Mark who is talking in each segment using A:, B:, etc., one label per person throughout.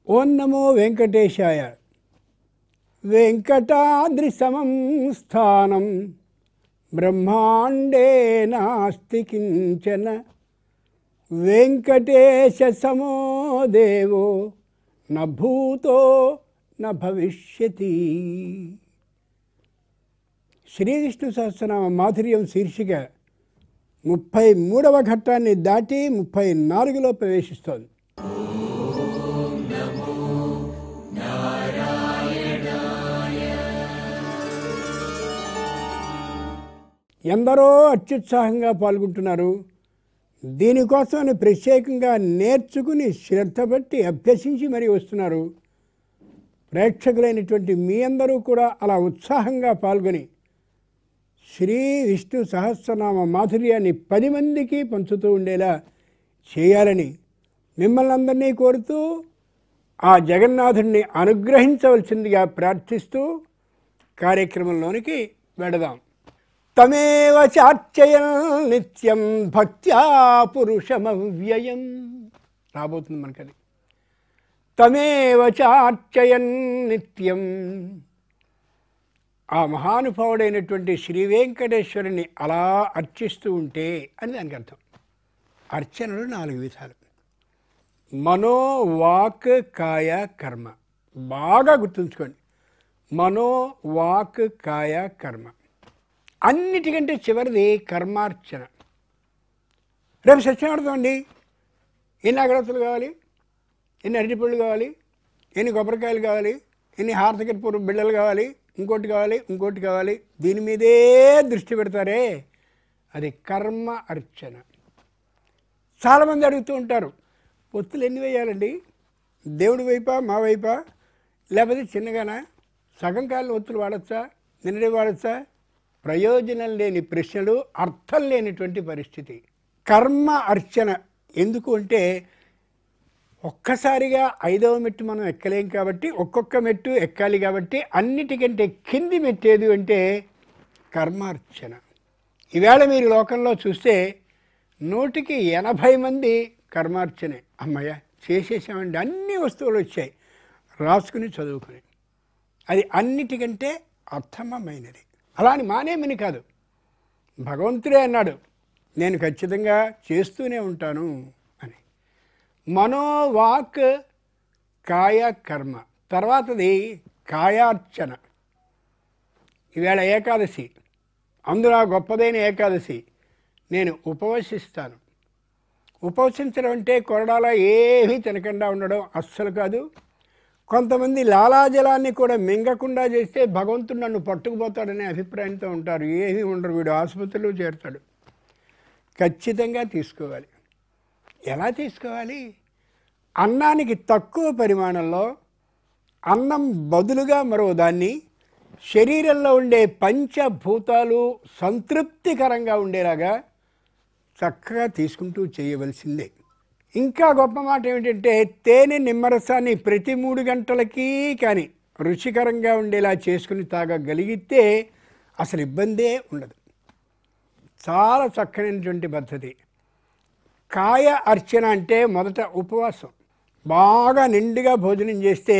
A: ఓం నమో వెంకటేశాయ. వెంకటాద్రి సమం స్థానం బ్రహ్మాండే నాస్తి కించన. వెంకటేశ సమో దేవో న భూతో న భవిష్యతి. శ్రీ విష్ణు సహస్రనామ మాధుర్యం శీర్షిక 33వ ఘట్టాన్ని దాటి 34లో ప్రవేశిస్తోంది. ఎందరో అత్యుత్సాహంగా పాల్గొంటున్నారు. దీనికోసమని ప్రత్యేకంగా నేర్చుకుని శ్రద్ధ బట్టి అభ్యసించి మరీ వస్తున్నారు. ప్రేక్షకులైనటువంటి మీ అందరూ కూడా అలా ఉత్సాహంగా పాల్గొని శ్రీ విష్ణు సహస్రనామ మాధుర్యాన్ని 10 మందికి పంచుతూ ఉండేలా చేయాలని మిమ్మల్ని అందరినీ కోరుతూ ఆ జగన్నాథుడిని అనుగ్రహించవలసిందిగా ప్రార్థిస్తూ కార్యక్రమంలోనికి వెడదాం. తమేవ చార్చయన్ నిత్యం భక్త్యా పురుషమవ్యయం. రాబోతుంది మనకది. తమేవ చార్చయన్ నిత్యం. ఆ మహానుభావుడైనటువంటి శ్రీ వెంకటేశ్వరుని అలా అర్చిస్తూ ఉంటే అని దానికి అర్థం. అర్చనలు 4 విధాలు: మనో, వాక్, కాయ, కర్మ. బాగా గుర్తుంచుకోండి. మనో, వాక్, కాయ, కర్మ. అన్నిటికంటే చివరిది కర్మార్చన. రేపు సత్యనారాయణ అండి, ఎన్ని అగరత్తులు కావాలి, ఎన్ని అరటిపళ్ళు కావాలి, ఎన్ని కొబ్బరికాయలు కావాలి, ఎన్ని హారతికర్పూరం బిళ్ళలు కావాలి, ఇంకోటి కావాలి, ఇంకోటి కావాలి, దీని మీదే దృష్టి పెడతారే, అది కర్మ అర్చన. చాలామంది అడుగుతూ ఉంటారు, ఒత్తులు ఎన్ని వేయాలండి, దేవుడి వైపా మా వైపా, లేకపోతే చిన్నగానా, సగం కాలం ఒత్తులు వాడచ్చా, నిన్నటి వాడచ్చా? ప్రయోజనం లేని ప్రశ్నలు, అర్థం లేనిటువంటి పరిస్థితి. కర్మ అర్చన ఎందుకు అంటే, ఒక్కసారిగా 5వ మెట్టు మనం ఎక్కలేం కాబట్టి ఒక్కొక్క మెట్టు ఎక్కాలి కాబట్టి అన్నిటికంటే కింది మెట్టేది అంటే కర్మార్చన. ఈవేళ మీరు లోకంలో చూస్తే 100కి 80 మంది కర్మార్చనే. అమ్మయ్య చేసేసామండి, అన్ని వస్తువులు వచ్చాయి, రాసుకుని చదువుకుని. అది అన్నిటికంటే అర్థమైనది. అలా అని మానేమని కాదు, భగవంతుడే అన్నాడు నేను ఖచ్చితంగా చేస్తూనే ఉంటాను అని. మనోవాక్ కాయ కర్మ. తర్వాతది కాయార్చన. ఈవేళ ఏకాదశి, అందులో గొప్పదైన ఏకాదశి. నేను ఉపవసిస్తాను. ఉపవసించడం అంటే కొరడాల ఏమీ తినకుండా ఉండడం అస్సలు కాదు. కొంతమంది లాలాజలాన్ని కూడా మింగకుండా చేస్తే భగవంతుడు నన్ను పట్టుకుపోతాడనే అభిప్రాయంతో ఉంటారు. ఏమీ ఉండరు, వీడు ఆసుపత్రిలో చేరుతాడు. ఖచ్చితంగా తీసుకోవాలి. ఎలా తీసుకోవాలి? అన్నానికి తక్కువ పరిమాణంలో అన్నం బదులుగా మరో దాన్ని శరీరంలో ఉండే పంచభూతాలు సంతృప్తికరంగా ఉండేలాగా చక్కగా తీసుకుంటూ చేయవలసిందే. ఇంకా గొప్ప మాట ఏమిటంటే, తేనె నిమ్మరసాన్ని ప్రతి 3 గంటలకి కానీ రుచికరంగా ఉండేలా చేసుకుని తాగగలిగితే అసలు ఇబ్బందే ఉండదు. చాలా చక్కనైనటువంటి పద్ధతి. కాయ అర్చన అంటే మొదట ఉపవాసం. బాగా నిండుగా భోజనం చేస్తే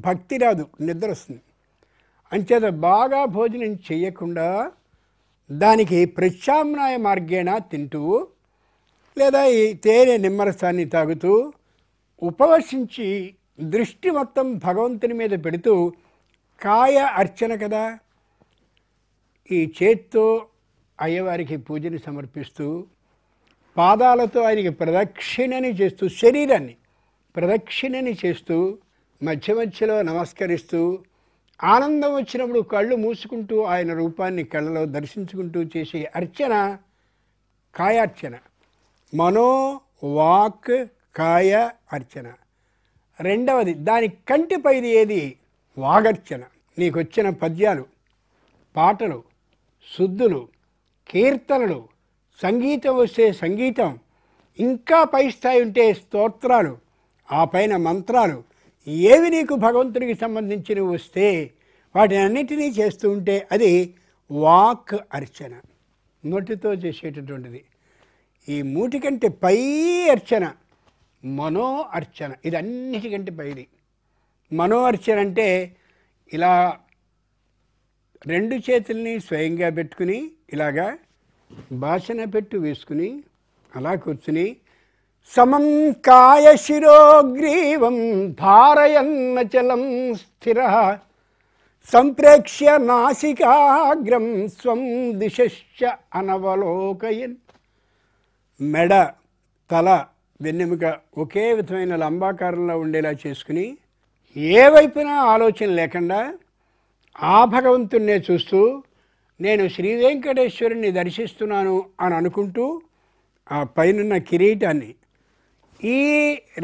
A: భక్తి రాదు, నిద్ర వస్తుంది. అంచేత బాగా భోజనం చేయకుండా దానికి ప్రత్యామ్నాయ మార్గేణ తింటూ లేదా ఈ తేనె నిమ్మరసాన్ని తాగుతూ ఉపవసించి దృష్టి మొత్తం భగవంతుని మీద పెడుతూ కాయ అర్చన కదా. ఈ చేత్తో అయ్యవారికి పూజని సమర్పిస్తూ, పాదాలతో ఆయనకి ప్రదక్షిణని చేస్తూ, శరీరాన్ని ప్రదక్షిణని చేస్తూ, మధ్య మధ్యలో నమస్కరిస్తూ, ఆనందం వచ్చినప్పుడు కళ్ళు మూసుకుంటూ ఆయన రూపాన్ని కళ్ళలో దర్శించుకుంటూ చేసే అర్చన కాయార్చన. మనో వాక్ కాయ అర్చన. రెండవది దాని కంటిపైది ఏది? వాగర్చన. నీకొచ్చిన పద్యాలు, పాటలు, శుద్ధులు, కీర్తనలు, సంగీతం వస్తే సంగీతం, ఇంకా పై స్థాయి ఉంటే స్తోత్రాలు, ఆ పైన మంత్రాలు, ఏవి నీకు భగవంతుడికి సంబంధించినవి వస్తే వాటిని అన్నిటినీ చేస్తూ ఉంటే అది వాక్ అర్చన, నోటితో చేసేటటువంటిది. ఈ 3 కంటే పై అర్చన మనో అర్చన. ఇది అన్నిటికంటే పైది. మనో అర్చన అంటే ఇలా రెండు చేతుల్ని స్వయంగా పెట్టుకుని ఇలాగా భాషణ పెట్టు వేసుకుని అలా కూర్చుని సమం కాయ శిరోగ్రీవం ధారయన్నచలం స్థిర సంప్రేక్ష్య నాసికాగ్రం స్వం దిశశ్చ అనవలోకయన్. మెడ, తల, వెన్నెముక ఒకే విధమైన లంబాకారంలో ఉండేలా చేసుకుని ఏ వైపున ఆలోచన లేకుండా ఆ భగవంతుణ్ణే చూస్తూ నేను శ్రీ వెంకటేశ్వరుణ్ణి దర్శిస్తున్నాను అని అనుకుంటూ ఆ పైనున్న కిరీటాన్ని, ఈ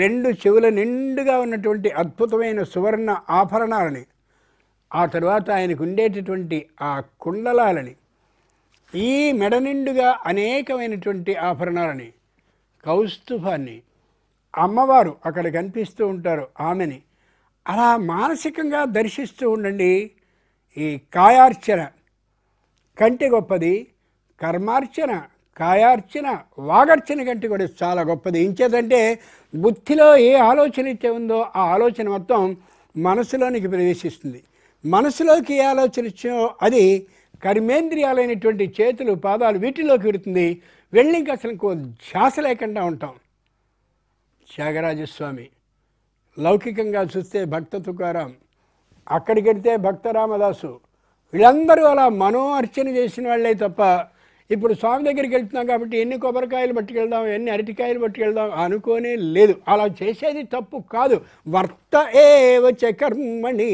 A: రెండు చెవుల నిండుగా ఉన్నటువంటి అద్భుతమైన సువర్ణ ఆభరణాలని, ఆ తరువాత ఆయనకు ఉండేటటువంటి ఆ కుండలాలని, ఈ మెడ నిండుగా అనేకమైనటువంటి ఆభరణాలని, కౌస్తుభాన్ని, అమ్మవారు అక్కడ కనిపిస్తూ ఉంటారు ఆమెని అలా మానసికంగా దర్శిస్తూ ఉండండి. ఈ కాయార్చన కంటే గొప్పది, కర్మార్చన, కాయార్చన, వాగర్చన కంటే కూడా చాలా గొప్పది. ఇంచేదంటే బుద్ధిలో ఏ ఆలోచన అయితే ఉందో ఆ ఆలోచన మొత్తం మనసులోనికి ప్రవేశిస్తుంది. మనసులోకి ఏ ఆలోచన ఇచ్చో అది కర్మేంద్రియాలైనటువంటి చేతులు, పాదాలు వీటిలోకి వెళుతుంది. వెళ్ళి ఇంక అసలు ఇంకో ధ్యాస లేకుండా ఉంటాం. త్యాగరాజస్వామి, లౌకికంగా చూస్తే భక్త తుకారాం, అక్కడికి వెళితే భక్త రామదాసు, వీళ్ళందరూ అలా మనో అర్చన చేసిన వాళ్ళే తప్ప ఇప్పుడు స్వామి దగ్గరికి వెళ్తున్నాం కాబట్టి ఎన్ని కొబ్బరికాయలు పట్టుకెళ్దాం, ఎన్ని అరటికాయలు పట్టుకెళ్దాం అనుకోనే లేదు. అలా చేసేది తప్పు కాదు. వర్త ఏవచ కర్మణి,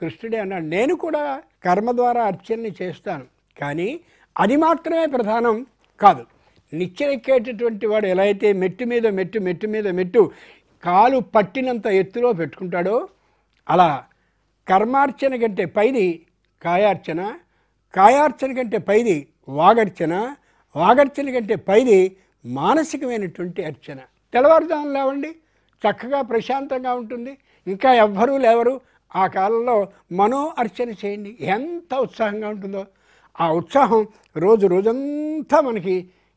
A: కృష్ణుడే అన్నాడు. నేను కూడా కర్మ ద్వారా అర్చనని చేస్తాను, కానీ అది మాత్రమే ప్రధానం కాదు. నిచ్చెనెక్కేటటువంటి వాడు ఎలా అయితే మెట్టు మీద మెట్టు, మెట్టు మీద మెట్టు కాలు పట్టినంత ఎత్తులో పెట్టుకుంటాడో అలా కర్మార్చన కంటే పైది కాయార్చన, కాయార్చన కంటే పైది వాగర్చన, వాగర్చన కంటే పైది మానసికమైనటువంటి అర్చన. తెల్లవారుజామున లేవండి, చక్కగా ప్రశాంతంగా ఉంటుంది. ఇంకా ఎవ్వరూ లేవరు, ఆ కాలంలో మనో అర్చన చేయండి. ఎంత ఉత్సాహంగా ఉంటుందో ఆ ఉత్సాహం రోజు రోజంతా మనకి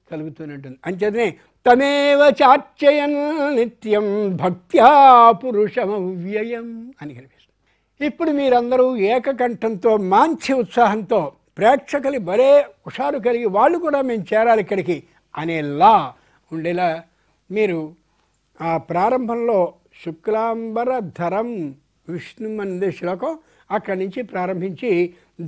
A: కలుగుతూనే ఉంటుంది. అంచేతనే తమేవ చార్చయన్ నిత్యం భక్త్యా పురుషమవ్యయం అని కనిపిస్తుంది. ఇప్పుడు మీరందరూ ఏకకంఠంతో మంచి ఉత్సాహంతో ప్రేక్షకులు భలే హుషారు కలిగి వాళ్ళు కూడా మేము చేరాలి ఇక్కడికి అనేలా ఉండేలా మీరు ఆ ప్రారంభంలో శుక్లాంబర ధరం విష్ణు అనే శ్లోకం అక్కడి నుంచి ప్రారంభించి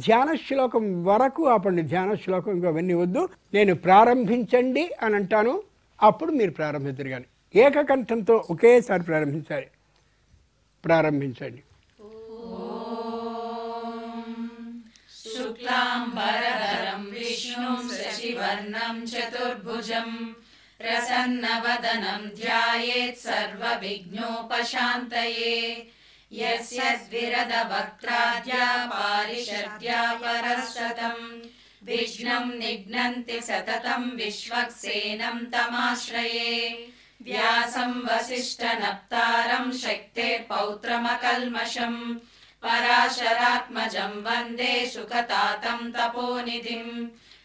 A: ధ్యాన శ్లోకం వరకు ఆపండి. ధ్యాన శ్లోకం ఇంకా అవన్నీ వద్దు, నేను ప్రారంభించండి అని అంటాను, అప్పుడు మీరు ప్రారంభించరు. కానీ ఏకకంఠంతో ఒకేసారి ప్రారంభించాలి. ప్రారంభించండి.
B: శుక్లాంబరధరం విష్ణుం శశివర్ణం చతుర్భుజం ప్రసన్నవదనం ధ్యాయేత్ సర్వవిఘ్నోపశాంతయే. యస్య ద్విరదవక్త్రాద్యా పారిషద్యా పరస్సతం విఘ్నం నిఘ్నంతి సతతం విశ్వక్సేనం తమాశ్రయే. వ్యాసం వసిష్ఠనప్తారం శక్తేర్పౌత్రమకల్మషం పరాశరాత్మజం వందే సుఖతాతం తపోనిధిం.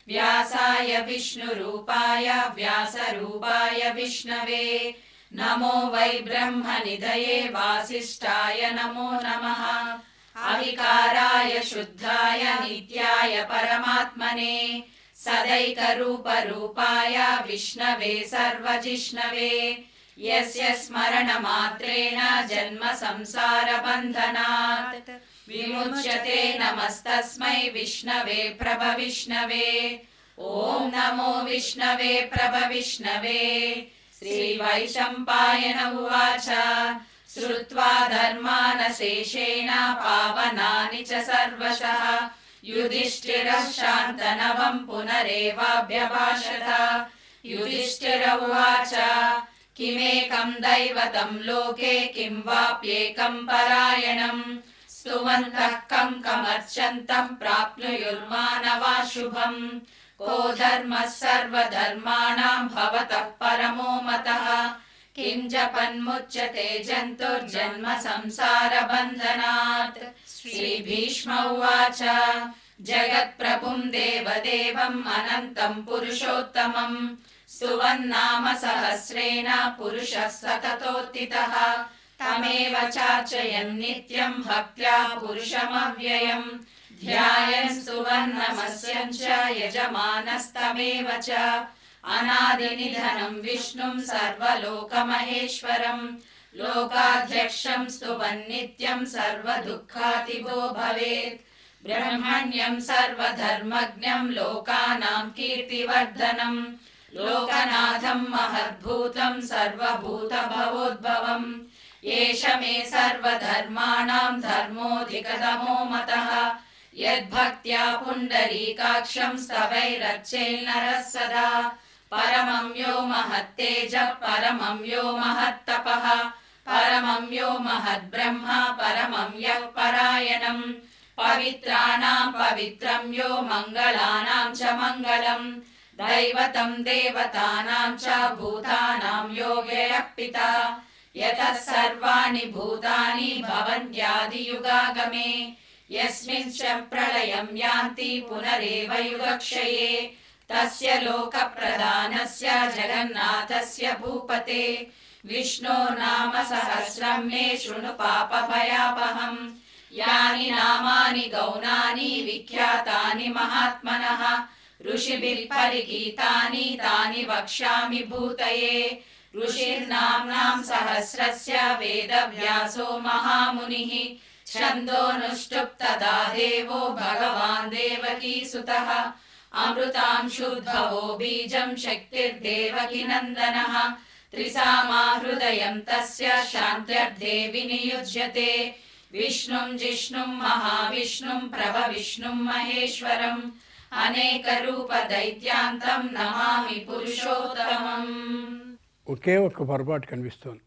B: వ్యాసాయ విష్ణురూపాయ వ్యాసరూపాయ విష్ణవే నమో వై బ్రహ్మనిధయే వాసిష్ఠాయ నమో నమః. అవికారాయ శుద్ధాయ నిత్యాయ పరమాత్మనే సదైకరూపరూపాయ విష్ణవే సర్వజిష్ణవే. యస్య స్మరణమాత్రేణ జన్మ సంసార బంధనాత్ విముచ్యతే. నమస్తస్మై విష్ణవే ప్రభవిష్ణవే. ఓం నమో విష్ణవే ప్రభవిష్ణవే. శ్రీవైశంపాయన ఉవాచ శ్రుత్వా ధర్మానశేషేణ పావనాని చ సర్వశః యుధిష్ఠిరః శాంతనవం పునరేవాభ్యభాషత. యుధిష్ఠిర ఉవాచ కిమేకం దైవతం లోకే కిం వాప్యేకం పరాయణం స్తువంతః కం కమర్చంతం ప్రాప్నుయుర్మానవా శుభం. కో ధర్మః సర్వధర్మాణాం భవతః పరమో మతః కిం జపన్ముచ్యతే జంతుర్జన్మ సంసార బంధనాత్. శ్రీ భీష్మ ఉవాచ జగత్ప్రభుం దేవదేవం అనంతం పురుషోత్తమం స్తువన్నామ సహస్రేణ పురుషः సతతోత్థితః तमेव चार्चयन् नित्यं भक्त्या पुरुषमव्ययम् ध्यायन् सुवर्णमस्यं च यजमानस्तमेव च अनादिनिधनं विष्णुं सर्वलोकमहेश्वरम् लोकाध्यक्षं स्तुवन् नित्यं सर्वदुःखातिगो भवेत् ब्रह्मण्यं सर्वधर्मज्ञं लोकानां कीर्तिवर्धनं लोकनाथं महद्भूतं सर्वभूतभवोद्भवम् एष मे सर्वधर्माणां धर्मोऽधिकतमो मतः यद्भक्त्या पुण्डरीकाक्षं स्तवैरर्चेन्नरः सदा परमं यो महत्तेजः परमं यो महत्तपः परमं यो महद्ब्रह्म परमं यः परायणम् पवित्राणां पवित्रं यो मङ्गलानां च मङ्गलम् दैवतं देवतानां च भूतानां यो व्ययः पिता यतः सर्वाणि भूतानि भवन्त्यादियुगागमे यस्मिंश्च प्रलयं यान्ति पुनरेव युगक्षये तस्य लोकप्रधानस्य जगन्नाथस्य भूपते विष्णोर्नाम सहस्रं मे शृणु पापभयापहम् यानि नामानि गौणानि विख्यातानि महात्मनः ऋषिभिः परिगीतानि तानि वक्ष्यामि भूतये ऋषिर्नाम्नां सहस्रस्य वेदव्यासो महामुनिः छन्दोनुष्टुप् तदा देवो भगवान् देवकीसुतः अमृतांशुद्भवो बीजं शक्तिर्देवकी नन्दनः त्रिसामा हृदयं तस्य शान्त्यर्थे विनियुज्यते विष्णुं जिष्णुं महाविष्णुं प्रभविष्णुं महेश्वरम् అనేకరూపదైత్యాంతం నమామి పురుషోత్తమం.
A: ఒకే ఒక్క పొరపాటు కనిపిస్తోంది.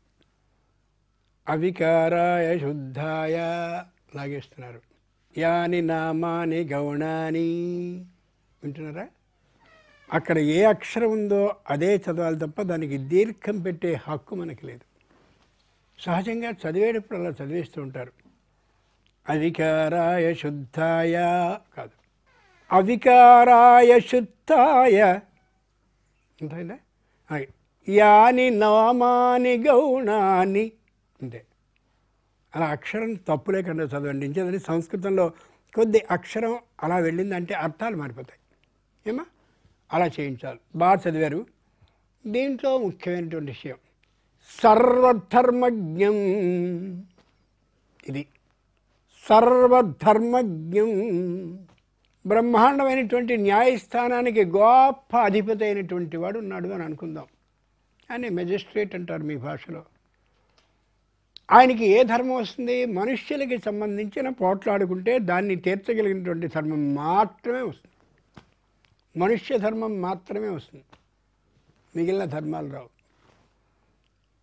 A: అవికారాయ శుద్ధాయ లాగేస్తున్నారు. యాని నామాని గౌణాని వింటున్నారా? అక్కడ ఏ అక్షరం ఉందో అదే చదవాలి తప్ప దానికి దీర్ఘం పెట్టే హక్కు మనకి లేదు. సహజంగా చదివేటప్పుడు అలా చదివేస్తూ ఉంటారు. అవికారాయ శుద్ధాయ కాదు, అవికారాయ శుద్ధాయ అంతేనా? యాని నామాని గౌణాని అంతే. అలా అక్షరం తప్పు లేకుండా చదవండి. ఇంకేదని సంస్కృతంలో కొద్ది అక్షరం అలా వెళ్ళిందంటే అర్థాలు మారిపోతాయి. ఏమా అలా చేయించాలి. బాగా చదివారు. దీంట్లో ముఖ్యమైనటువంటి విషయం సర్వధర్మజ్ఞం. ఇది సర్వధర్మజ్ఞం. బ్రహ్మాండమైనటువంటి న్యాయస్థానానికి గొప్ప అధిపతి అయినటువంటి వాడు ఉన్నాడు అని అనుకుందాం. అని మెజిస్ట్రేట్ అంటారు మీ భాషలో. ఆయనకి ఏ ధర్మం వస్తుంది? మనుష్యులకి సంబంధించిన పోట్లాడుకుంటే దాన్ని తీర్చగలిగినటువంటి ధర్మం మాత్రమే వస్తుంది. మనుష్య ధర్మం మాత్రమే వస్తుంది, మిగిలిన ధర్మాలు రావు.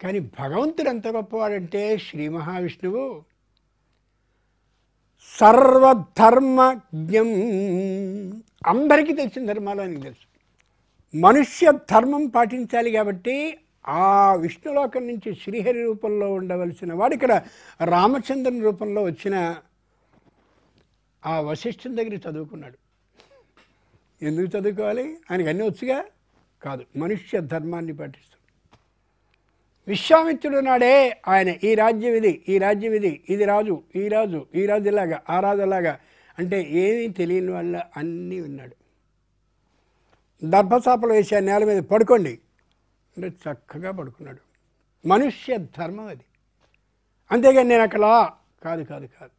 A: కానీ భగవంతుడు ఎంత గొప్పవాడంటే శ్రీ మహావిష్ణువు సర్వధర్మజ్ఞం. అందరికీ తెలిసిన ధర్మాలు ఆయనకి తెలుసు. మనుష్య ధర్మం పాటించాలి కాబట్టి ఆ విష్ణులోకం నుంచి శ్రీహరి రూపంలో ఉండవలసిన వాడు ఇక్కడ రామచంద్రుని రూపంలో వచ్చిన ఆ వశిష్ఠుని దగ్గర చదువుకున్నాడు. ఎందుకు చదువుకోవాలి? ఆయనకు అన్నీ వచ్చుగా కాదు, మనుష్య ధర్మాన్ని పాటిస్తాడు. విశ్వామిత్రుడు నాడే ఆయన ఈ రాజ్యం ఇది, ఈ రాజ్యం ఇది, ఇది రాజు, ఈ రాజు, ఈ రాజు ఇలాగా, ఆ రాజు అలాగా అంటే ఏమీ తెలియని వాళ్ళ అన్నీ విన్నాడు. దర్భచాపలు వేసే నేల మీద పడుకోండి అంటే చక్కగా పడుకున్నాడు. మనుష్య ధర్మం అది. అంతేగాని నేను అక్కడ కాదు కాదు కాదు.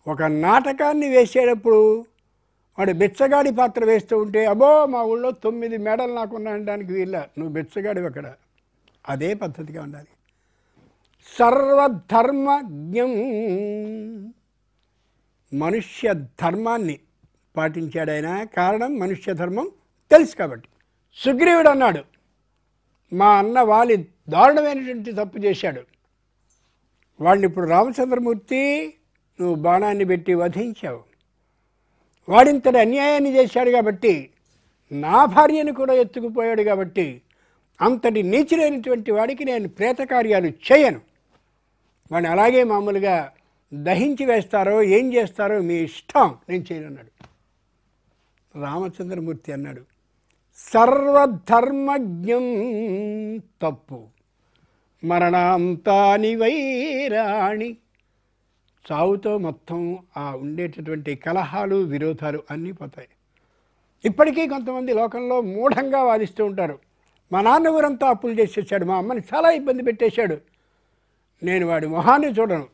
A: ఒక నాటకాన్ని వేసేటప్పుడు వాడు బిచ్చగాడి పాత్ర వేస్తూ ఉంటే అబ్బో మా ఊళ్ళో 9 మెడలు నాకున్నా అనడానికి వీళ్ళ, నువ్వు బిచ్చగాడివి అక్కడ. అదే పద్ధతిగా ఉండాలి. సర్వధర్మజ్ఞం. మనుష్య ధర్మాన్ని పాటించాడు ఆయన. కారణం మనుష్య ధర్మం తెలుసు కాబట్టి. సుగ్రీవుడు అన్నాడు, మా అన్న వాలి దారుణమైనటువంటి తప్పు చేశాడు, వాడిని ఇప్పుడు రామచంద్రమూర్తి నువ్వు బాణాన్ని పెట్టి వధించావు. వాడింతటి అన్యాయాన్ని చేశాడు కాబట్టి, నా భార్యను కూడా ఎత్తుకుపోయాడు కాబట్టి, అంతటి నీచులైనటువంటి వాడికి నేను ప్రేతకార్యాలు చేయను. వాడిని అలాగే మామూలుగా దహించి వేస్తారో ఏం చేస్తారో మీ ఇష్టం, నేను చేయనన్నాడు. రామచంద్రమూర్తి అన్నాడు సర్వధర్మజ్ఞం. తప్పు. మరణాంతాని వైరాణి. చావుతో మొత్తం ఆ ఉండేటటువంటి కలహాలు విరోధాలు అన్నీ పోతాయి. ఇప్పటికీ కొంతమంది లోకంలో మూఢంగా వాదిస్తూ ఉంటారు. మా నాన్న ఊరంతా అప్పులు చేసేసాడు, మా అమ్మని చాలా ఇబ్బంది పెట్టేశాడు, నేను వాడి మొహాన్ని చూడను,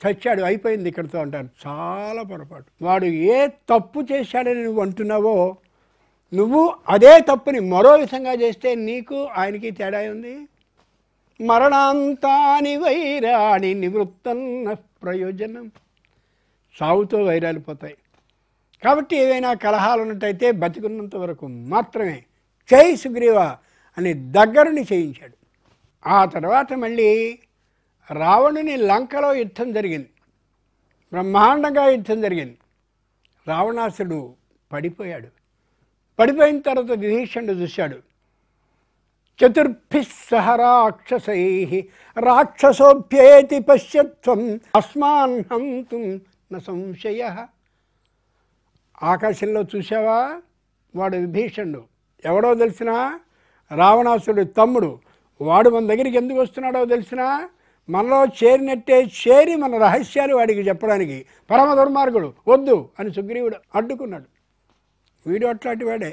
A: చచ్చాడు, అయిపోయింది ఇక్కడితో అంటారు. చాలా పొరపాటు. వాడు ఏ తప్పు చేశాడని నువ్వు అంటున్నావో నువ్వు అదే తప్పుని మరో విధంగా చేస్తే నీకు ఆయనకి తేడా ఉంది. మరణాంతాని వైరాణి నివృత్తన్న ప్రయోజనం. సావుతో వైరాలు పోతాయి. కాబట్టి ఏవైనా కలహాలు ఉన్నట్టయితే బతికున్నంత వరకు మాత్రమే చేయి సుగ్రీవ అని దగ్గరుని చేయించాడు. ఆ తర్వాత మళ్ళీ రావణుని లంకలో యుద్ధం జరిగింది, బ్రహ్మాండంగా యుద్ధం జరిగింది. రావణాసుడు పడిపోయాడు. పడిపోయిన తర్వాత విభీషణుడు చూశాడు. చతుర్భిః సహ రాక్షసైః రాక్షసోభ్యేతి పశ్యత్వం అస్మాన్ హంతుం న సంశయః. ఆకాశంలో చూసావా, వాడు విభీషణుడు. ఎవడో తెలిసినా రావణాసుడు తమ్ముడు. వాడు మన దగ్గరికి ఎందుకు వస్తున్నాడో తెలిసినా మనలో చేరినట్టే చేరి మన రహస్యాలు వాడికి చెప్పడానికి పరమ దుర్మార్గుడు, వద్దు అని సుగ్రీవుడు అడ్డుకున్నాడు. వీడు అట్లాంటి వాడే,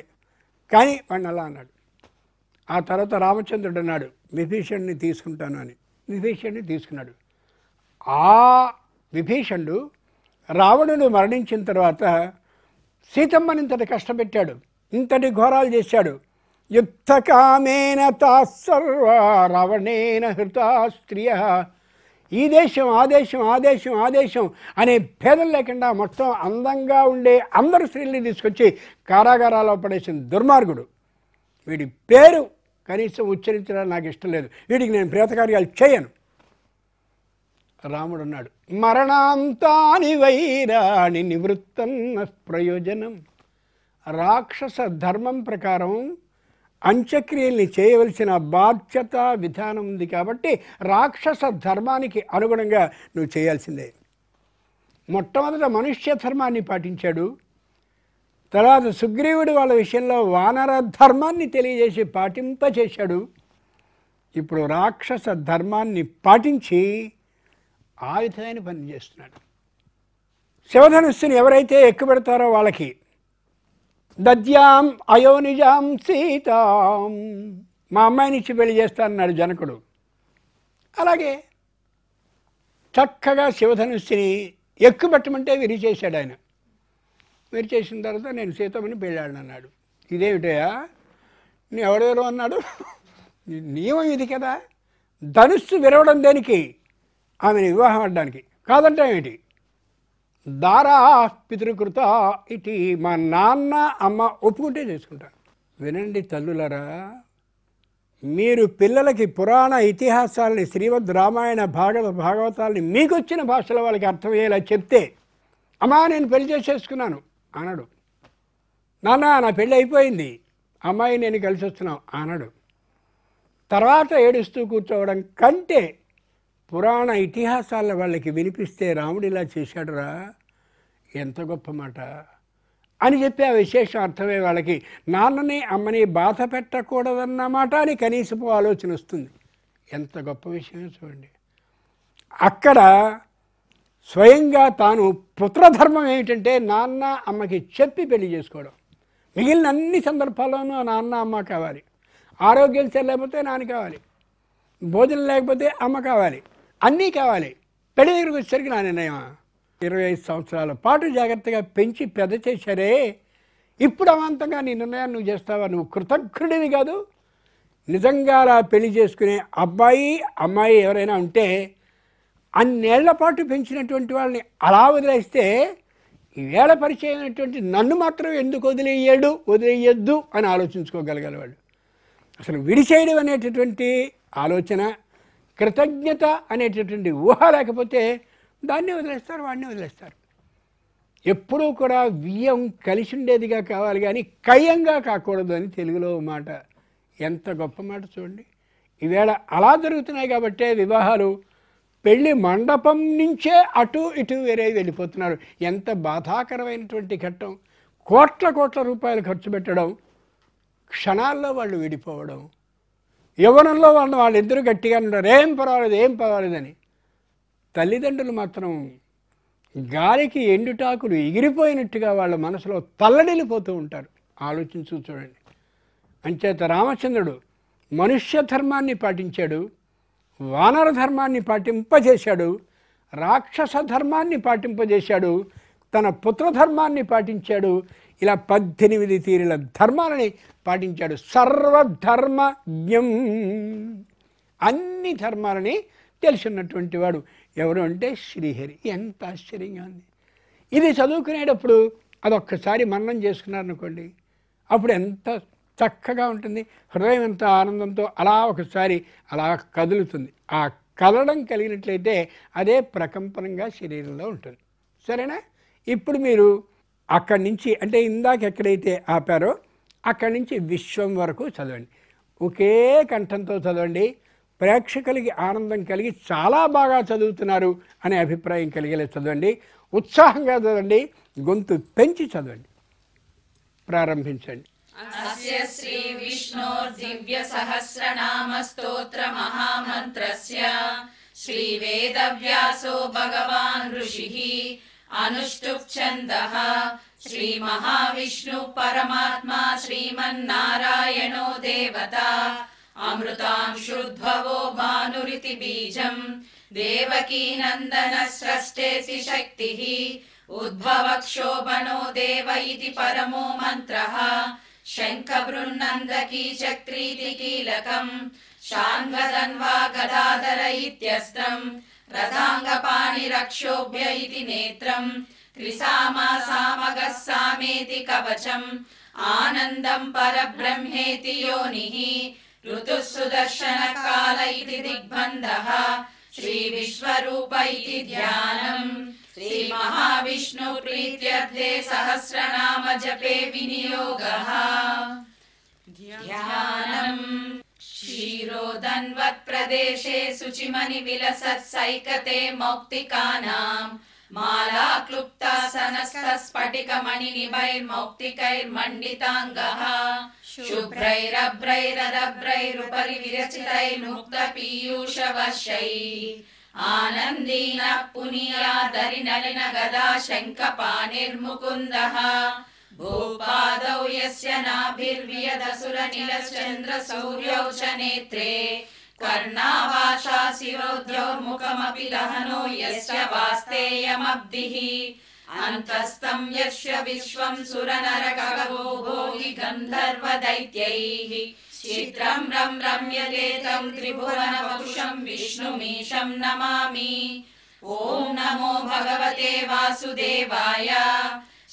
A: కానీ వాడిని అలా అన్నాడు. ఆ తర్వాత రామచంద్రుడు అన్నాడు విభీషణుని తీసుకుంటాను అని. విభీషణుని తీసుకున్నాడు. ఆ విభీషణుడు రావణుడు మరణించిన తర్వాత సీతమ్మని ఇంతటి కష్టపెట్టాడు, ఇంతటి ఘోరాలు చేశాడు. యుక్తకామేన తాసర్వా రావణేన హృతా స్త్రియ. ఈ దేశం ఆ దేశం ఆ దేశం ఆ దేశం అనే భేదం లేకుండా మొత్తం అందంగా ఉండే అందరు స్త్రీల్ని తీసుకొచ్చి కారాగారాల్లో పడేసిన దుర్మార్గుడు. వీడి పేరు కనీసం ఉచ్చరించడం నాకు ఇష్టం లేదు, వీడికి నేను ప్రేతకార్యాలు చేయను. రాముడు అన్నాడు మరణాంతాని వైరాణి నివృత్తన్న ప్రయోజనం. రాక్షస ధర్మం ప్రకారం అంత్యక్రియల్ని చేయవలసిన బాధ్యత విధానం ఉంది కాబట్టి రాక్షస ధర్మానికి అనుగుణంగా నువ్వు చేయాల్సిందే. మొట్టమొదట మనుష్య ధర్మాన్ని పాటించాడు. తర్వాత సుగ్రీవుడు వాళ్ళ విషయంలో వానర ధర్మాన్ని తెలియజేసి పాటింపచేశాడు. ఇప్పుడు రాక్షస ధర్మాన్ని పాటించి ఆ విధమైన పని చేస్తున్నాడు. శివధనుస్సుని ఎవరైతే ఎక్కుపెడతారో వాళ్ళకి దద్యాం అయోనిజాం సీతాం, మా అమ్మాయిని ఇచ్చి పెళ్లి చేస్తానన్నాడు జనకుడు. అలాగే చక్కగా శివధనుస్సుని ఎక్కుపెట్టమంటే విరిచేశాడు ఆయన. విరిచేసిన తర్వాత నేను సీతమ్మని పెళ్ళాడనన్నాడు. ఇదేమిటయా నీ ఎవడెవరో అన్నాడు, నియమం ఇది కదా. ధనుస్సు విరవడం దేనికి? ఆమెను వివాహం ఆడడానికి. కాదంటే ఏమిటి? దారా పితృకృత ఇటు మా నాన్న అమ్మ ఒప్పుకుంటే చేసుకుంటారు. వినండి తల్లులరా, మీరు పిల్లలకి పురాణ ఇతిహాసాలని శ్రీమద్ రామాయణ భాగవతాలని మీకు వచ్చిన భాషలో వాళ్ళకి అర్థమయ్యేలా చెప్తే అమ్మా నేను పెళ్లి చేసేసుకున్నాను అనడు. నాన్న నా పెళ్ళి అయిపోయింది, అమ్మాయి నేను కలిసి వస్తున్నాం అనడు. తర్వాత ఏడుస్తూ కూర్చోవడం కంటే పురాణ ఇతిహాసాల వాళ్ళకి వినిపిస్తే రాముడు ఇలా చేశాడురా, ఎంత గొప్ప మాట అని చెప్పి ఆ విశేషం అర్థమే వాళ్ళకి. నాన్నని అమ్మని బాధ పెట్టకూడదన్నమాట అని కనీసపు ఆలోచన వస్తుంది. ఎంత గొప్ప విషయమో చూడండి. అక్కడ స్వయంగా తాను పుత్రధర్మం ఏమిటంటే నాన్న అమ్మకి చెప్పి పెళ్లి చేసుకోవడం. మిగిలిన అన్ని సందర్భాల్లోనూ నాన్న అమ్మ కావాలి. ఆరోగ్యం లేకపోతే నాన్న కావాలి, భోజనం లేకపోతే అమ్మ కావాలి, అన్నీ కావాలి. పెళ్లి దగ్గరికి వచ్చేసరికి నా నిర్ణయం 25 సంవత్సరాల పాటు జాగ్రత్తగా పెంచి పెద్ద చేశారే, ఇప్పుడు అమాంతంగా నీ నిర్ణయాన్ని నువ్వు చేస్తావా? నువ్వు కృతజ్ఞుడివి కాదు. నిజంగా అలా పెళ్లి చేసుకునే అబ్బాయి అమ్మాయి ఎవరైనా ఉంటే అన్నేళ్ల పాటు పెంచినటువంటి వాళ్ళని అలా వదిలేస్తే ఈవేళ పరిచయం అయినటువంటి నన్ను మాత్రం ఎందుకు వదిలేయొద్దు అని ఆలోచించుకోగలగలవాడు. అసలు విడిచేయడం అనేటటువంటి ఆలోచన, కృతజ్ఞత అనేటటువంటి ఊహ లేకపోతే దాన్ని వదిలేస్తారు, వాడిని వదిలేస్తారు. ఎప్పుడూ కూడా వియ్యం కలిసి ఉండేదిగా కావాలి కానీ కయ్యంగా కాకూడదు అని తెలుగులో మాట. ఎంత గొప్ప మాట చూడండి. ఈవేళ అలా జరుగుతున్నాయి కాబట్టే వివాహాలు పెళ్లి మండపం నుంచే అటు ఇటు వేరే వెళ్ళిపోతున్నారు. ఎంత బాధాకరమైనటువంటి ఘట్టం. కోట్ల రూపాయలు ఖర్చు పెట్టడం, క్షణాల్లో వాళ్ళు విడిపోవడం. యవ్వనంలో వాళ్ళిద్దరూ గట్టిగా ఉంటారు, ఏం పర్వాలేదని. తల్లిదండ్రులు మాత్రం గాలికి ఎండుటాకులు ఎగిరిపోయినట్టుగా వాళ్ళ మనసులో తల్లడిల్లిపోతూ ఉంటారు. ఆలోచించు చూడండి. అంచేత రామచంద్రుడు మనుష్య ధర్మాన్ని పాటించాడు, వానర ధర్మాన్ని పాటింపజేశాడు, రాక్షస ధర్మాన్ని పాటింపజేశాడు, తన పుత్రధర్మాన్ని పాటించాడు. ఇలా 18 తీరుల ధర్మాలని పాటించాడు. సర్వధర్మజ్ఞం, అన్ని ధర్మాలని తెలిసినటువంటి వాడు ఎవరు అంటే శ్రీహరి. ఎంత ఆశ్చర్యంగా ఉంది. ఇది చదువుకునేటప్పుడు అదొక్కసారి మననం చేసుకున్నారనుకోండి, అప్పుడు ఎంత చక్కగా ఉంటుంది. హృదయం ఎంత ఆనందంతో అలా ఒకసారి అలా కదులుతుంది. ఆ కదలడం కలిగినట్లయితే అదే ప్రకంపనంగా శరీరంలో ఉంటుంది. సరేనా? ఇప్పుడు మీరు అక్కడి నుంచి, అంటే ఇందాక ఎక్కడైతే ఆపారో అక్కడి నుంచి విశ్వం వరకు చదవండి. ఒకే కంఠంతో చదవండి. ప్రేక్షకులకి ఆనందం కలిగి చాలా బాగా చదువుతున్నారు అనే అభిప్రాయం కలిగేలా చదవండి. ఉత్సాహంగా చదవండి. గొంతు పెంచి చదవండి. ప్రారంభించండి.
B: అస్య శ్రీ విష్ణోర్ దివ్య సహస్రనామ స్తోత్ర మహామంత్రస్య శ్రీ వేదవ్యాసో భగవాన్ ఋషిః అనుష్టుప్ ఛందః శ్రీ మహావిష్ణు పరమాత్మా శ్రీమన్నారాయణో దేవతా అమృతాంశుద్భవో భానురితి బీజం దేవకీ నందన స్రష్టేతి శక్తిః ఉద్భవక్షోభనో దేవ ఇతి పరమో మంత్రః శంఖబృన్నందకీ చక్రీతి కీలకం శాంగదన్వా గదాధర ఇత్యస్త్రం రథాంగపాణిరక్షోభ్య ఇతి నేత్రం త్రిసామా సామగః సామేతి కవచం ఆనందం పరబ్రహ్మేతి యోనిః ఋతుః సుదర్శన కాల ఇతి దిగ్బంధః శ్రీ విశ్వరూప ఇతి ధ్యానం శ్రీ మహావిష్ణు ప్రీత్యర్థే సహస్రనామ జపే వినియోగః ధ్యానం క్షీరోదన్వత్ ప్రదేశే శుచిమని విలసత్ సైకతే మౌక్తికానాం మాలా క్లుప్తాసనస్థ స్ఫటిక మణి నిభైర్మౌక్తికైర్మండితాంగః శుభ్రైరభ్రైరరభ్రైరుపరి విరచితైర్ముక్త పీయూష వర్షైః ఆనందీన పునీయాదరి నలిన గదా శంఖపాణిర్ముకుందః భూపాదౌ యస్య నాభిర్వియదసుర నిలచంద్ర సూర్యౌ చ నేత్రే కర్ణావాసా శిరోద్యౌర్ముఖమపి దహనో యస్య వాస్తేయమబ్ధిః అంతస్తం యస్య విశ్వం సురనరకగో భోగి గంధర్వ దైత్యైః చిత్రం రమ్యతే తం త్రిభువన వపుషం విష్ణుమీశం నమామి. ఓం నమో భగవతే వాసుదేవాయ.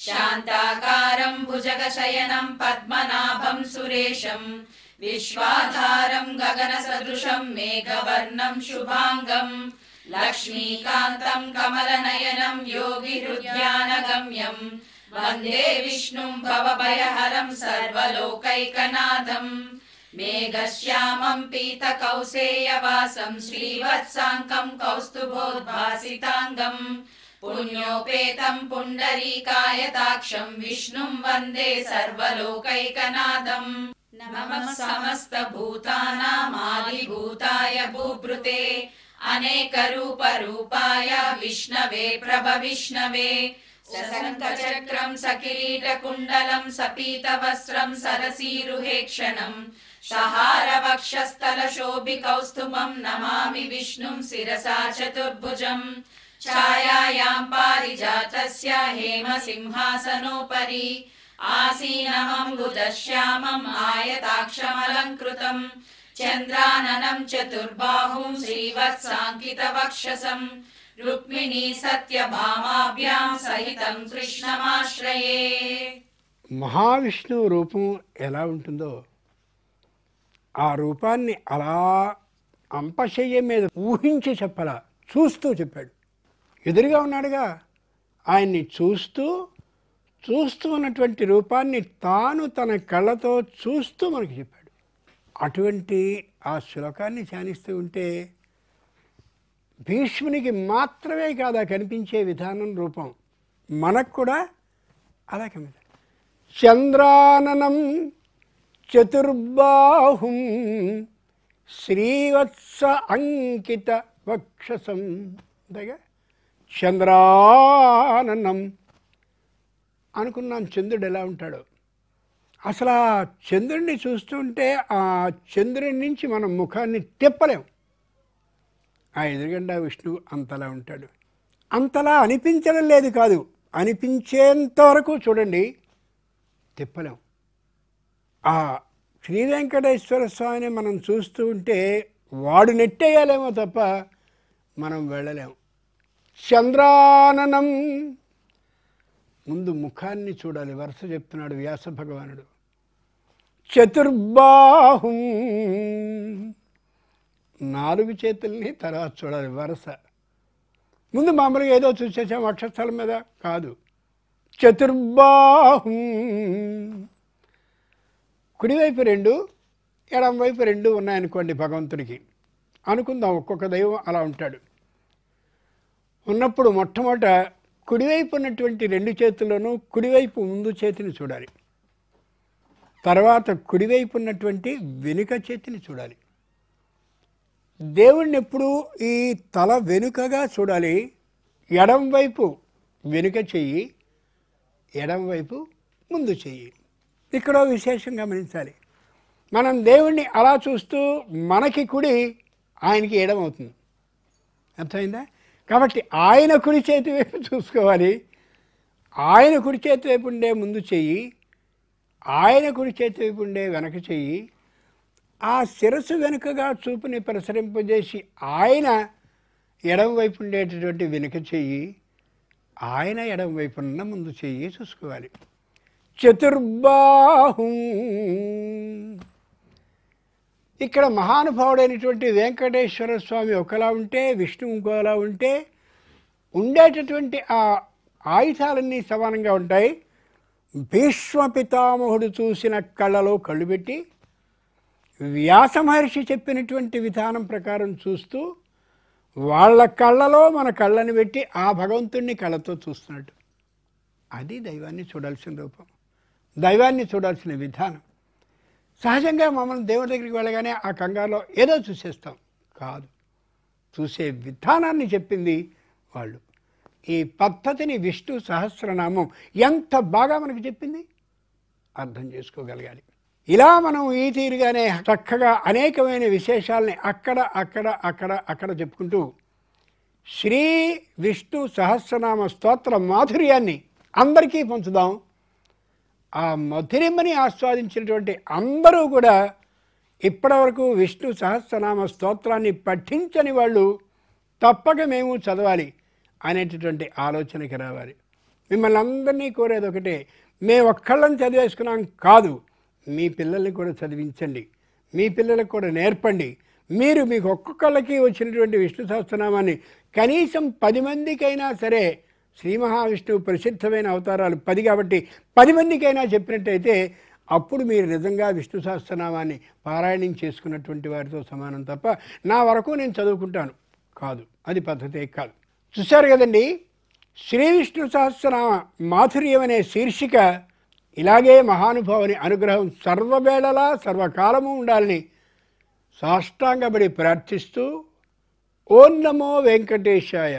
B: శాంతాకారం భుజగశయనం పద్మనాభం సురేశం విశ్వాధారం గగన సదృశం మేఘవర్ణం శుభాంగం లక్ష్మీకాంతం కమలనయనం యోగి హృద్యానగమ్యం వందే విష్ణుం భవభయహరం సర్వలోకైకనాథం మేఘశ్యామం పీత కౌసేయవాసం శ్రీవత్సాంకం కౌస్తుభోద్భాసితాంగం పుణ్యోపేతం పుండరీకాయతాక్షం విష్ణుం వందే సర్వలోకైకనాథం నమః సమస్త భూతానామాదిభూతాయ భూభృతే అనేక రూప రూపాయ విష్ణవే ప్రభ విష్ణవే సశంఖచక్రం సకిరీట కుండలం సపీత వస్త్రం సరసీరుహేక్షణం సహార వక్షస్థల శోభి కౌస్తుభం నమామి విష్ణుం శిరసా చతుర్భుజం ఛాయాయాం పారిజాతస్య హేమ సింహాసనోపరి ఆసీనమంబుజశ్యామం ఆయతాక్షమలంకృతం చంద్రాననం చతుర్బాహుం శ్రీవత్సాంకిత వక్షసం రుక్మిణీ సత్యభామాభ్యాం సహితం కృష్ణమాశ్రయే.
A: మహావిష్ణువు రూపం ఎలా ఉంటుందో ఆ రూపాన్ని అలా అంపశయ్య మీద ఊహించి చెప్పలా, చూస్తూ చెప్పాడు. ఎదురుగా ఉన్నాడుగా, ఆయన్ని చూస్తూ ఉన్నటువంటి రూపాన్ని తాను తన కళ్ళతో చూస్తూ మనకి చెప్పాడు. అటువంటి ఆ శ్లోకాన్ని ధ్యానిస్తూ ఉంటే భీష్మునికి మాత్రమే కాదా కనిపించే విధానం రూపం, మనకు కూడా అలా కనిపిస్తుంది. చంద్రాననం చతుర్బాహుం శ్రీవత్స అంకిత వక్షసం అంతేగా. చంద్రాననం అనుకున్నాం చంద్రుడు ఎలా ఉంటాడో. అసలు ఆ చంద్రుడిని చూస్తుంటే ఆ చంద్రుడి నుంచి మనం ముఖాన్ని తిప్పలేం. ఆ ఎదురుగుండా విష్ణువు అంతలా ఉంటాడు. అంతలా అనిపించడం లేదు కాదు, అనిపించేంత వరకు చూడండి తిప్పలేం. ఆ శ్రీ వెంకటేశ్వర స్వామిని మనం చూస్తూ ఉంటే వాడు నెట్టేయాలేమో తప్ప మనం వెళ్ళలేము. చంద్రాననం ముందు ముఖాన్ని చూడాలి. వరుస చెప్తున్నాడు వ్యాస భగవానుడు. చతుర్బాహుం 4 చేతుల్ని తర్వాత చూడాలి వరుస. ముందు మామూలుగా ఏదో చూసేసాం అక్షస్థలం మీద కాదు. చతుర్బాహుం కుడివైపు 2 ఎడమవైపు 2 ఉన్నాయనుకోండి భగవంతుడికి అనుకుందాం. ఒక్కొక్క దైవం అలా ఉంటాడు. ఉన్నప్పుడు మొట్టమొదట కుడివైపు ఉన్నటువంటి 2 చేతుల్లోనూ కుడివైపు ముందు చేతిని చూడాలి. తర్వాత కుడివైపు ఉన్నటువంటి వెనుక చేతిని చూడాలి. దేవుణ్ణి ఎప్పుడు ఈ తల వెనుకగా చూడాలి. ఎడంవైపు వెనుక చెయ్యి, ఎడంవైపు ముందు చెయ్యి. ఇక్కడ విశేషం గమనించాలి. మనం దేవుణ్ణి అలా చూస్తూ మనకి కుడి, ఆయనకి ఎడం అవుతుంది. అర్థమైందా? కాబట్టి ఆయన కుడి చేతి వైపు చూసుకోవాలి. ఆయన కుడి చేతి వైపు ఉండే ముందు చెయ్యి, ఆయన కుడి చేతి వైపు ఉండే వెనక చెయ్యి, ఆ శిరస్సు వెనుకగా చూపుని ప్రసరింపజేసి ఆయన ఎడం వైపు ఉండేటటువంటి వెనుక చెయ్యి, ఆయన ఎడం వైపున్న ముందు చెయ్యి చూసుకోవాలి. చతుర్బాహుం ఇక్కడ మహానుభావుడైనటువంటి వెంకటేశ్వర స్వామి ఒకలా ఉంటే విష్ణువు ఇంకోలా ఉంటే ఉండేటటువంటి ఆ ఆయుధాలన్నీ సమానంగా ఉంటాయి. భీష్మ పితామహుడు చూసిన కళ్ళలో కళ్ళు పెట్టి వ్యాస మహర్షి చెప్పినటువంటి విధానం ప్రకారం చూస్తూ వాళ్ళ కళ్ళలో మన కళ్ళని పెట్టి ఆ భగవంతుడిని కళ్ళతో చూస్తున్నట్టు. అది దైవాన్ని చూడాల్సిన రూపం, దైవాన్ని చూడాల్సిన విధానం. సహజంగా మమ్మల్ని దేవుడి దగ్గరికి వెళ్ళగానే ఆ కంగారులో ఏదో చూసేస్తాం కాదు, చూసే విధానాన్ని చెప్పింది వాళ్ళు. ఈ పద్ధతిని విష్ణు సహస్రనామం ఎంత బాగా మనకు చెప్పింది అర్థం చేసుకోగలగాలి. ఇలా మనం ఈ తీరుగానే చక్కగా అనేకమైన విశేషాలని అక్కడ అక్కడ అక్కడ అక్కడ చెప్పుకుంటూ శ్రీ విష్ణు సహస్రనామ స్తోత్ర మాధుర్యాన్ని అందరికీ పంచుదాం. ఆ మధురిమని ఆస్వాదించినటువంటి అందరూ కూడా ఇప్పటివరకు విష్ణు సహస్రనామ స్తోత్రాన్ని పఠించని వాళ్ళు తప్పక మేము చదవాలి అనేటటువంటి ఆలోచనకి రావాలి. మిమ్మల్ని అందరినీ కోరేది ఒకటే, మేము ఒక్కళ్ళని చదివేసుకున్నాం కాదు, మీ పిల్లల్ని కూడా చదివించండి, మీ పిల్లలకు కూడా నేర్పండి. మీరు మీకు ఒక్కొక్కళ్ళకి వచ్చినటువంటి విష్ణు సహస్రనామాన్ని కనీసం 10 మందికైనా సరే, శ్రీ మహావిష్ణువు ప్రసిద్ధమైన అవతారాలు 10 కాబట్టి 10 మందికైనా చెప్పినట్టయితే అప్పుడు మీరు నిజంగా విష్ణు సహస్రనామాన్ని పారాయణం చేసుకున్నటువంటి వారితో సమానం. తప్ప నా వరకు నేను చదువుకుంటాను కాదు, అది పద్ధతే కాదు. చూశారు కదండి, శ్రీ విష్ణు సహస్రనామ మాధుర్యం అనే శీర్షిక ఇలాగే మహానుభావుని అనుగ్రహం సర్వవేళలా సర్వకాలము ఉండాలని సాష్టాంగపడి ప్రార్థిస్తూ ఓం నమో వెంకటేశాయ.